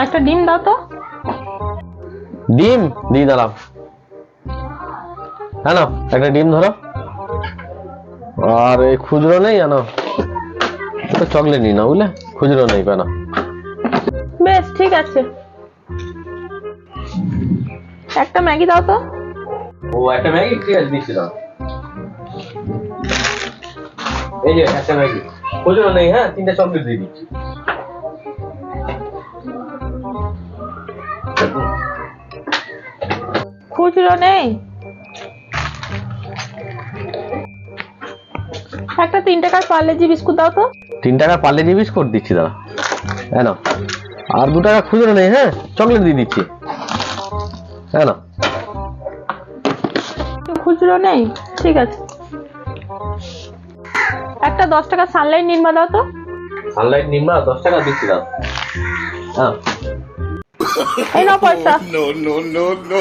একটা ডিম দাও তো। ডিম দিয়ে দিলাম। হ্যাঁ না, একটা ডিম ধরো। আর এই খুচরো নেই জানো, চকলেট নিই না বুঝলে, খুচরো নেই কেন। বেশ ঠিক আছে, একটা ম্যাগি দাও তো। ও একটা ম্যাগি, ঠিক আছে দিচ্ছি দাও। এই যে একটা ম্যাগি, খুচরো নেই। হ্যাঁ, 3টা চকলেট দিয়ে দিচ্ছি। খুচরো নেই, একটা 3 টাকার পার্লেজি বিস্কুট দাও তো। 3 টাকার পার্লেজি বিস্কুট দিচ্ছি দাদা। হ্যাঁ না, আর 2 টাকা খুচরো নেই। হ্যাঁ, চকলেট দিয়ে দিচ্ছি। হ্যাঁ না, খুচরো নেই, ঠিক আছে। একটা 10 টাকা সানলাইট নির্মা দাও তো। সানলাইট নিম্না 10 টাকা দিচ্ছি দাও। হ্যাঁ, এই নাও পয়সা। no, no, no, no.